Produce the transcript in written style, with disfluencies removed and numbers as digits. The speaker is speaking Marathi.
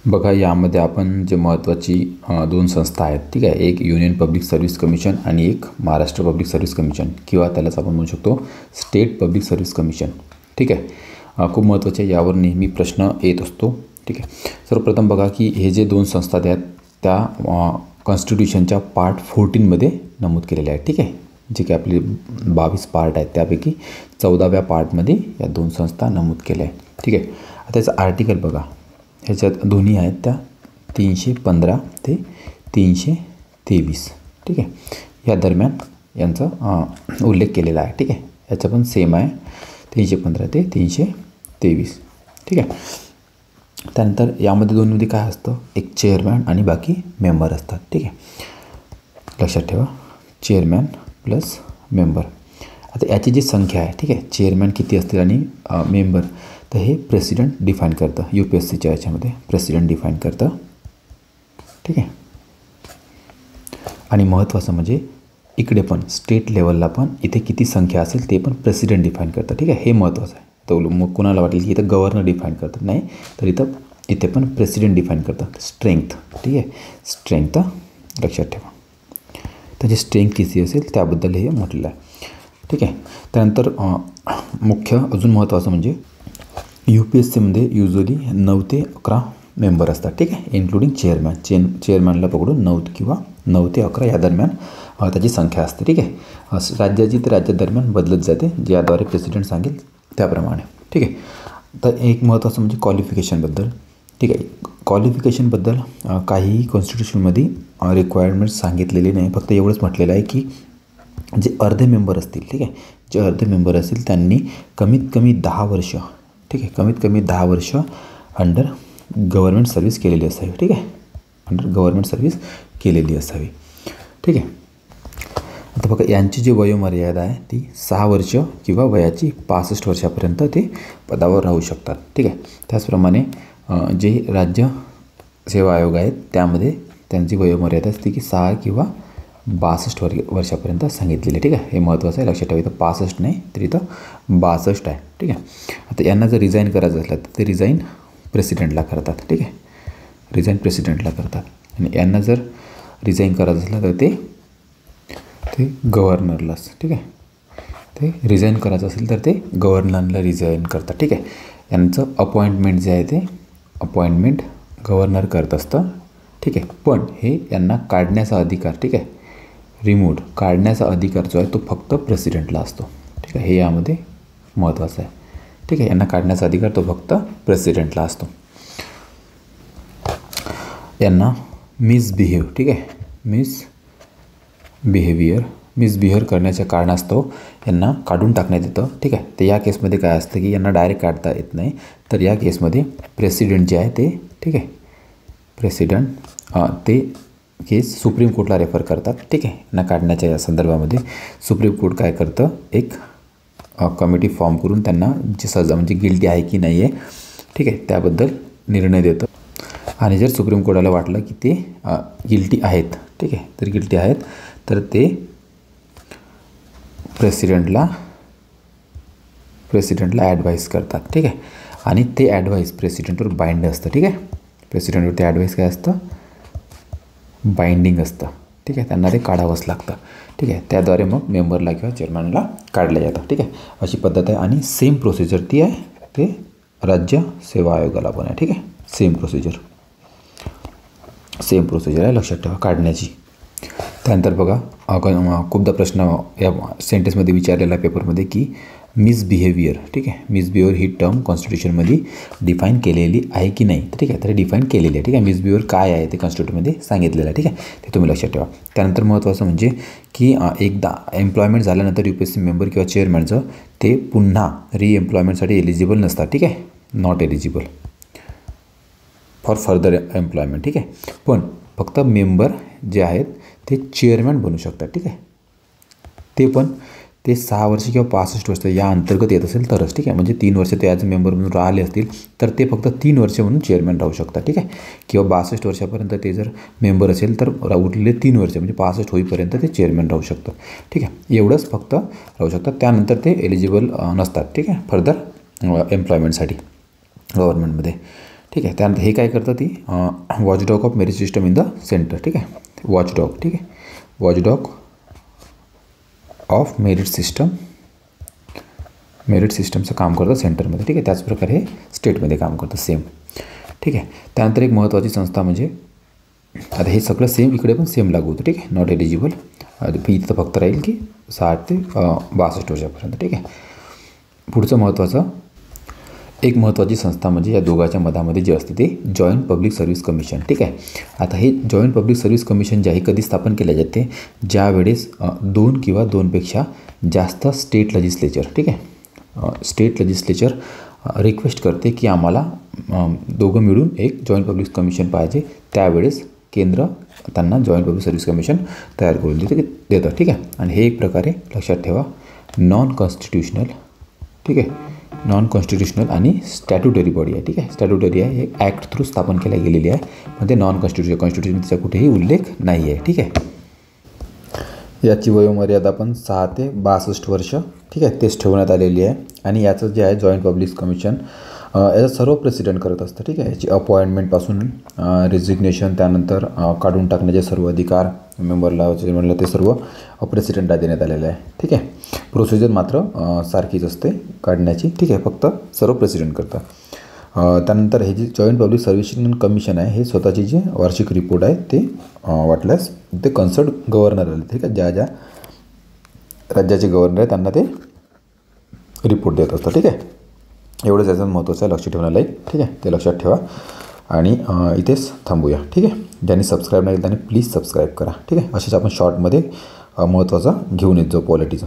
बघा, यामध्ये आपण जे महत्त्वाची दोन संस्था आहेत, ठीक आहे. एक युनियन पब्लिक सर्व्हिस कमिशन आणि एक महाराष्ट्र पब्लिक सर्व्हिस कमिशन किंवा त्यालाच आपण म्हणू शकतो स्टेट पब्लिक सर्व्हिस कमिशन, ठीक आहे. खूप महत्त्वाचे, यावर नेहमी प्रश्न येत असतो, ठीक आहे. सर्वप्रथम बघा की हे जे दोन संस्था आहेत त्या कॉन्स्टिट्यूशनच्या पार्ट 14 नमूद केलेल्या आहेत, ठीक आहे. जे काही आपले 22 पार्ट आहेत त्यापैकी 14व्या पार्टमध्ये या दोन संस्था नमूद केल्या आहेत, ठीक आहे. आता त्याचं आर्टिकल बघा, ह्याच्यात दोन्ही आहेत त्या 315 ते 323, ठीक आहे. या दरम्यान यांचा उल्लेख केलेला आहे, ठीक आहे. याचा पण सेम आहे 315 ते 323, ठीक आहे. त्यानंतर यामध्ये दोन्हीमध्ये काय असतं, एक चेअरमॅन आणि बाकी मेंबर असतात, ठीक आहे. लक्षात ठेवा, चेअरमॅन प्लस मेंबर. आता याची जी संख्या आहे, ठीक आहे, चेअरमॅन किती असतील आणि मेंबर, तर हे प्रेसिडेंट डिफाईन करतं. UPSCच्या याच्यामध्ये प्रेसिडेंट डिफाईन करतं, ठीक आहे. आणि महत्त्वाचं म्हणजे इकडे पण स्टेट लेवलला पण इथे किती संख्या असेल ते पण प्रेसिडेंट डिफाईन करतं, ठीक आहे. हे महत्त्वाचं आहे. तर मग कोणाला वाटेल की इथं गव्हर्नर डिफाईन करतात, नाही, तर इथे पण प्रेसिडेंट डिफाईन करतात. स्ट्रेंथ, ठीक आहे, स्ट्रेंथ लक्षात ठेवा. त्याची स्ट्रेंथ किती असेल त्याबद्दल हे म्हटलेलं आहे, ठीक आहे. त्यानंतर मुख्य अजून महत्त्वाचं म्हणजे UPSCमध्ये युजली 9 ते 11 मेंबर असतात, ठीक आहे, इन्क्लुडिंग चेअरमॅन. चेअरमॅनला पकडून 9 ते 11 या दरम्यान त्याची संख्या असते, ठीक आहे. राज्याची ते राज्यादरम्यान बदलत जाते, ज्याद्वारे प्रेसिडेंट सांगेल त्याप्रमाणे, ठीक आहे. तर एक महत्त्वाचं म्हणजे क्वालिफिकेशनबद्दल, ठीक आहे. क्वालिफिकेशनबद्दल काहीही कॉन्स्टिट्यूशनमध्ये रिक्वायरमेंट्स सांगितलेली नाही. फक्त एवढंच म्हटलेलं आहे की जे अर्धे मेंबर असतील, ठीक आहे, जे अर्धे मेंबर असतील त्यांनी कमीत कमी 10 वर्ष, ठीक आहे, कमीत कमी 10 वर्ष अंडर गव्हर्नमेंट सर्व्हिस केलेली असावी, ठीक आहे, अंडर गव्हर्नमेंट सर्व्हिस केलेली असावी, ठीक आहे. आता बघा, यांची जी वयोमर्यादा आहे ती 6 वर्ष किंवा वयाची 65 वर्षापर्यंत ते पदावर राहू शकतात, ठीक आहे. त्याचप्रमाणे जे राज्य सेवा आयोग आहेत त्यामध्ये त्यांची वयोमर्यादा असते की 6 किंवा 62 वर्षापर्यंत सांगितलेले, ठीक आहे. हे महत्त्वाचं आहे, लक्षात ठेवा. इथं 65 नाही तर इथं 62 आहे, ठीक आहे. आता यांना जर रिझाईन करायचं असलं तर ते रिझाईन प्रेसिडेंटला करतात, ठीक आहे, रिझाईन प्रेसिडेंटला करतात. आणि यांना जर रिझाईन करायचं असलं तर ते गव्हर्नरलाच, ठीक आहे, ते रिझाईन करायचं असेल तर ते गव्हर्नरला रिझाईन करतात, ठीक आहे. यांचं अपॉइंटमेंट जे आहे ते अपॉइंटमेंट गव्हर्नर करत असतं, ठीक आहे. पण हे यांना काढण्याचा अधिकार, ठीक आहे, रिमूव्ह काढण्याचा अधिकार जो आहे तो फक्त प्रेसिडेंटला असतो, ठीक आहे. हे यामध्ये महत्त्वाचं आहे, ठीक आहे. यांना काढण्याचा अधिकार तो फक्त प्रेसिडेंटला असतो. यांना मिसबिहेव, ठीक आहे, मिसबिहेव करण्याच्या कारणास्तव यांना काढून टाकण्यात येतं, ठीक आहे. तर या केसमध्ये काय असतं की यांना डायरेक्ट काढता येत नाही. तर या केसमध्ये प्रेसिडेंट जे आहे ते, ठीक आहे, प्रेसिडेंट ते केस सुप्रीम कोर्टला रेफर करतात, ठीक आहे. यांना काढण्याच्या या संदर्भामध्ये सुप्रीम कोर्ट काय करतं, एक कमिटी फॉर्म करून त्यांना जी सजा म्हणजे गिल्टी आहे की नाही आहे, ठीक आहे, त्याबद्दल निर्णय देतं. आणि जर सुप्रीम कोर्टाला वाटलं की ते गिल्टी आहेत, ठीक आहे, तर गिल्टी आहेत तर ते प्रेसिडेंटला ॲडवाईस करतात, ठीक आहे. आणि ते ॲडवाईस प्रेसिडेंटवर बाइंड असतं, ठीक आहे. प्रेसिडेंटवर ते ॲडवाईस काय असतं, बाइंडिंग असतं, ठीक आहे. त्यांना ते काढावंच लागतं, ठीक आहे. त्याद्वारे मग मेंबरला किंवा चेअरमॅनला काढलं जातं, ठीक आहे. अशी पद्धत आहे. आणि सेम प्रोसिजर ती आहे ते राज्य सेवा आयोगाला पण आहे, ठीक आहे. सेम प्रोसिजर आहे, लक्षात ठेवा, काढण्याची. त्यानंतर बघा, खूपदा प्रश्न या सेंटेन्समध्ये विचारलेला पेपरमध्ये की मिसबिहेवियर, ठीक आहे, मिसबिहेवियर ही टर्म कॉन्स्टिट्यूशनमध्ये डिफाईन केलेली आहे की नाही, ठीक आहे. तर डिफाईन केलेली आहे, ठीक आहे. मिसबिहेवियर काय आहे ते कॉन्स्टिट्यूशनमध्ये सांगितलेलं आहे, ठीक आहे, ते तुम्ही लक्षात ठेवा. त्यानंतर महत्त्वाचं म्हणजे की एकदा एम्प्लॉयमेंट झाल्यानंतर UPSC मेंबर किंवा चेअरमॅनचं ते पुन्हा रिएम्प्लॉयमेंटसाठी एलिजिबल नसतात, ठीक आहे, not eligible for further employment, ठीक आहे. पण फक्त मेंबर जे आहेत ते चेअरमॅन बनू शकतात, ठीक आहे. ते पण ते 6 वर्ष किंवा 65 वर्ष या अंतर्गत येत असेल तरच, ठीक आहे. म्हणजे 3 वर्ष ते ॲज अ मेंबर म्हणून राहिले असतील तर ते फक्त 3 वर्ष म्हणून चेअरमॅन राहू शकतात, ठीक आहे. किंवा 62 वर्षापर्यंत ते जर मेंबर असेल तर उरलेले 3 वर्ष म्हणजे 65 होईपर्यंत ते चेअरमॅन राहू शकतात, ठीक आहे. एवढंच फक्त राहू शकतात. त्यानंतर ते एलिजिबल नसतात, ठीक आहे, फर्दर एम्प्लॉयमेंटसाठी गव्हर्नमेंटमध्ये, ठीक आहे. त्यानंतर हे काय करतं ती watchdog of merit system in the centre. ठीक आहे, वॉचडॉग. ठीक आहे, वॉचडॉग ऑफ मेरिट सिस्टमचं काम करतं सेंटरमध्ये. ठीक आहे, त्याचप्रकारे हे स्टेटमध्ये काम करतं सेम. ठीक आहे. त्यानंतर एक महत्त्वाची संस्था म्हणजे आता हे सगळं सेम इकडे पण सेम लागू होतं. ठीक आहे, नॉट एलिजिबल. इथं फक्त राहील की 60 ते 62 वर्षापर्यंत. ठीक आहे. पुढचं एक महत्त्वाची संस्था म्हणजे या दोघांच्या मधामध्ये जे असते ते जॉईंट पब्लिक सर्व्हिस कमिशन. ठीक आहे. आता हे जॉईंट पब्लिक सर्व्हिस कमिशन जे आहे कधी स्थापन केले जाते, ज्या वेळेस 2 किंवा 2पेक्षा जास्त स्टेट लेजिस्लेचर. ठीक आहे, स्टेट लेजिस्लेचर रिक्वेस्ट करते की आम्हाला दोघं मिळून एक जॉईंट पब्लिक कमिशन पाहिजे. त्यावेळेस केंद्र त्यांना जॉईंट पब्लिक सर्व्हिस कमिशन तयार करून देतं. ठीक आहे. आणि हे एक प्रकारे लक्षात ठेवा नॉन कॉन्स्टिट्युशनल. ठीक आहे, नॉन कॉन्स्टिट्युशनल आणि स्टॅट्युटरी बॉडी आहे. ठीक आहे, स्टॅट्युटरी आहे, हे ॲक्ट थ्रू स्थापन केल्या गेलेली आहे. पण ते नॉन कॉन्स्टिट्युशनचा कुठेही उल्लेख नाही आहे. ठीक आहे. याची वयोमर्यादा पण 6 ते 62 वर्ष. ठीक आहे, तेच ठेवण्यात आलेली आहे. आणि याचं जे आहे जॉईंट पब्लिक कमिशन याचं सर्व प्रेसिडेंट करत असतं. ठीक आहे, याची अपॉइंटमेंटपासून रेजिग्नेशन, त्यानंतर काढून टाकण्याचे सर्व अधिकार मेंबरला चेअरमनला ते सर्व प्रेसिडेंटला देण्यात आलेलं आहे. ठीक आहे. प्रोसिजर मात्र सारखीच असते काढण्याची. ठीक आहे, फक्त सर्व प्रेसिडेंट करतं. त्यानंतर हे जे जॉईंट पब्लिक सर्व्हिस कमिशन आहे हे स्वतःची जे वार्षिक रिपोर्ट आहे ते वाटल्यास ते कन्सर्ट गव्हर्नर आले. ठीक आहे, ज्या ज्या राज्याचे गव्हर्नर आहे त्यांना ते रिपोर्ट देत असतं. ठीक आहे, एवढंच याचं महत्त्वाचं आहे, लक्ष ठेवण्यालायक. ठीक आहे, ते लक्षात ठेवा. आणि इथेच थांबूया. ठीक आहे, ज्यांनी सबस्क्राईब नाही केलं त्यांनी प्लीज सबस्क्राईब करा. ठीक आहे, असेच आपण शॉर्टमध्ये महत्त्वाचं घेऊन येत जाऊ पॉलिटीचं.